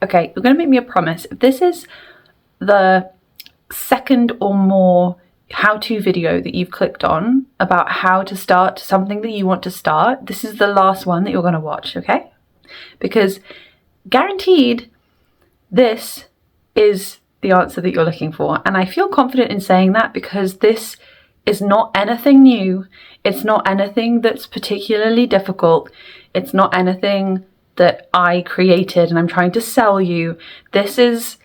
Okay, you're going to make me a promise. If this is the second or more how-to video that you've clicked on about how to start something that you want to start, this is the last one that you're going to watch, okay? Because guaranteed, this is the answer that you're looking for. And I feel confident in saying that because this is not anything new. It's not anything that's particularly difficult. It's not anything that I created and I'm trying to sell you. This is,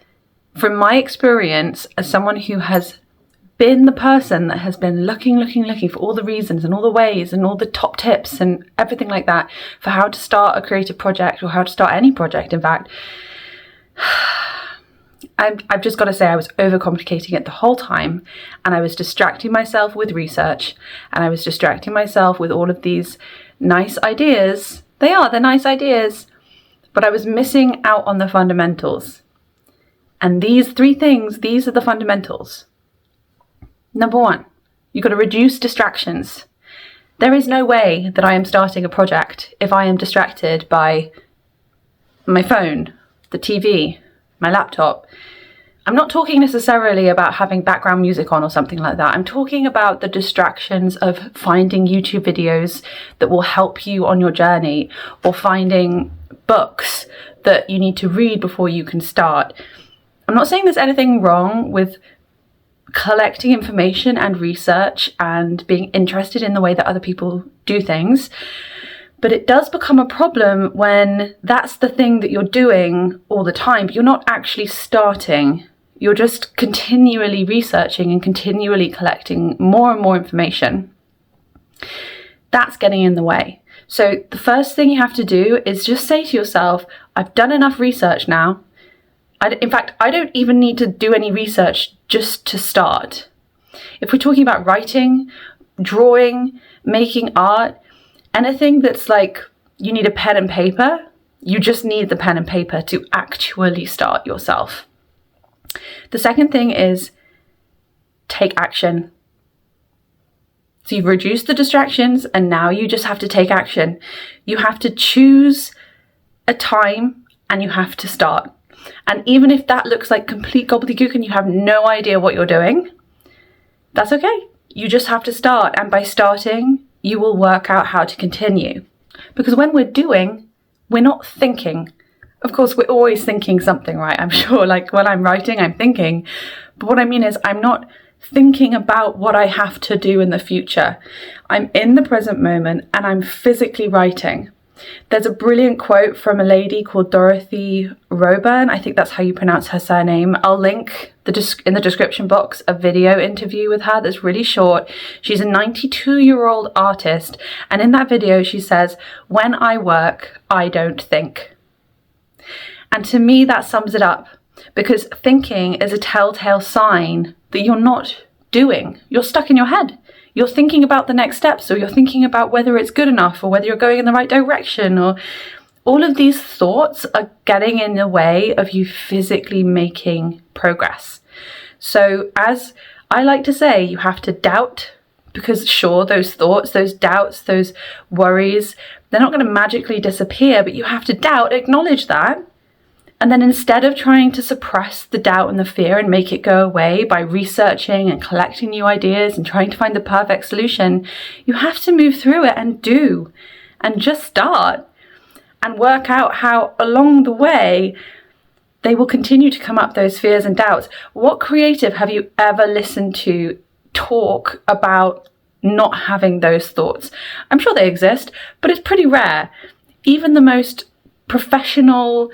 from my experience, as someone who has been the person that has been looking for all the reasons and all the ways and all the top tips and everything like that for how to start a creative project, or how to start any project, in fact. I've just got to say I was overcomplicating it the whole time, and I was distracting myself with research, and I was distracting myself with all of these nice ideas. They're nice ideas, but I was missing out on the fundamentals. And these three things, these are the fundamentals. Number one, you've got to reduce distractions. There is no way that I am starting a project if I am distracted by my phone, the TV, my laptop. I'm not talking necessarily about having background music on or something like that. I'm talking about the distractions of finding YouTube videos that will help you on your journey, or finding books that you need to read before you can start. I'm not saying there's anything wrong with collecting information and research and being interested in the way that other people do things. But it does become a problem when that's the thing that you're doing all the time, but you're not actually starting. You're just continually researching and continually collecting more and more information. That's getting in the way. So the first thing you have to do is just say to yourself, I've done enough research now. In fact, I don't even need to do any research just to start. If we're talking about writing, drawing, making art, anything that's like you need a pen and paper, you just need the pen and paper to actually start yourself. The second thing is take action. So you've reduced the distractions and now you just have to take action. You have to choose a time and you have to start. And even if that looks like complete gobbledygook and you have no idea what you're doing, that's okay. You just have to start. And by starting, you will work out how to continue. Because when we're doing, we're not thinking. Of course, we're always thinking something, right? I'm sure, like when I'm writing, I'm thinking. But what I mean is I'm not thinking about what I have to do in the future. I'm in the present moment and I'm physically writing. There's a brilliant quote from a lady called Dorothy Roburn. I think that's how you pronounce her surname. I'll link in the description box a video interview with her that's really short. She's a 92-year-old artist, and in that video she says, "When I work, I don't think." And to me that sums it up, because thinking is a telltale sign that you're not doing. You're stuck in your head. You're thinking about the next steps, or you're thinking about whether it's good enough, or whether you're going in the right direction, or all of these thoughts are getting in the way of you physically making progress. So as I like to say, you have to doubt, because sure, those thoughts, those doubts, those worries, they're not going to magically disappear, but you have to doubt, acknowledge that. And then instead of trying to suppress the doubt and the fear and make it go away by researching and collecting new ideas and trying to find the perfect solution, you have to move through it and do, and just start and work out how along the way they will continue to come up, those fears and doubts. What creative have you ever listened to talk about not having those thoughts? I'm sure they exist, but it's pretty rare. Even the most professional,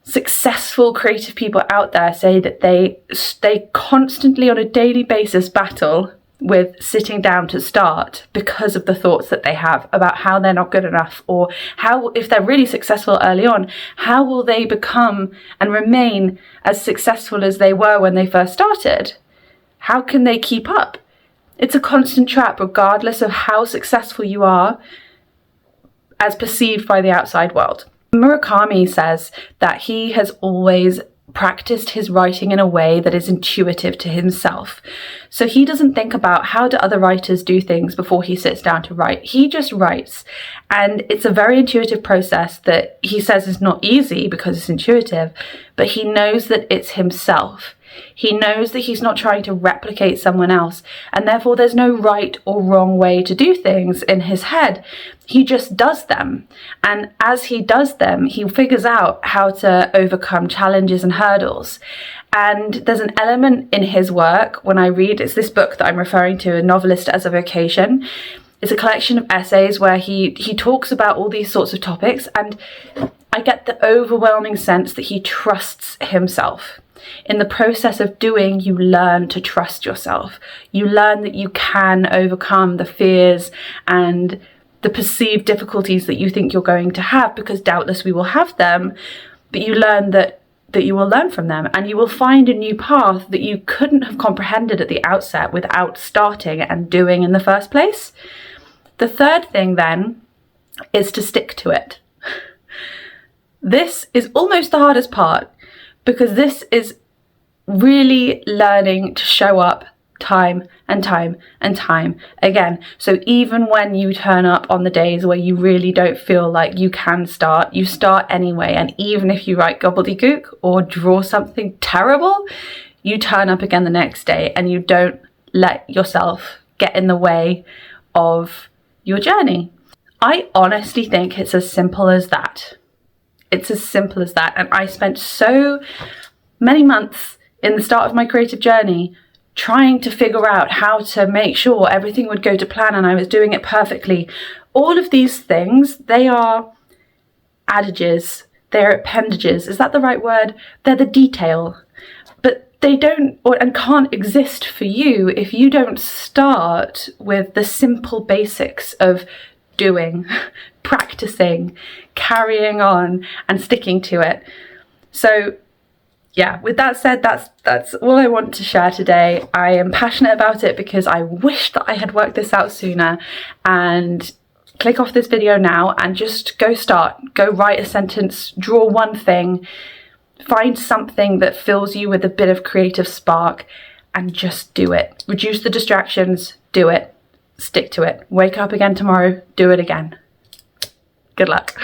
successful creative people out there say that they constantly on a daily basis battle with sitting down to start because of the thoughts that they have about how they're not good enough, or how, if they're really successful early on, how will they become and remain as successful as they were when they first started? How can they keep up? It's a constant trap, regardless of how successful you are as perceived by the outside world. Murakami says that he has always practiced his writing in a way that is intuitive to himself. So he doesn't think about how do other writers do things before he sits down to write. He just writes. And it's a very intuitive process that he says is not easy because it's intuitive, but he knows that it's himself. He knows that he's not trying to replicate someone else, and therefore there's no right or wrong way to do things in his head. He just does them. And as he does them, he figures out how to overcome challenges and hurdles. And there's an element in his work when I read, it's this book that I'm referring to, A Novelist as a Vocation. It's a collection of essays where he talks about all these sorts of topics, and I get the overwhelming sense that he trusts himself. In the process of doing, you learn to trust yourself. You learn that you can overcome the fears and the perceived difficulties that you think you're going to have, because doubtless we will have them, but you learn that you will learn from them, and you will find a new path that you couldn't have comprehended at the outset without starting and doing in the first place. The third thing then is to stick to it. This is almost the hardest part, because this is really learning to show up time and time and time again. So even when you turn up on the days where you really don't feel like you can start, you start anyway. And even if you write gobbledygook or draw something terrible, you turn up again the next day, and you don't let yourself get in the way of your journey. I honestly think it's as simple as that. It's as simple as that. And I spent so many months in the start of my creative journey trying to figure out how to make sure everything would go to plan and I was doing it perfectly. All of these things, they are adages, they're appendages. Is that the right word? They're the detail. But they don't and can't exist for you if you don't start with the simple basics of doing, practicing, carrying on, and sticking to it. So yeah, with that said, that's all I want to share today. I am passionate about it because I wish that I had worked this out sooner. And click off this video now and just go start. Go write a sentence, draw one thing, find something that fills you with a bit of creative spark, and just do it. Reduce the distractions, do it, stick to it. Wake up again tomorrow, do it again. Good luck.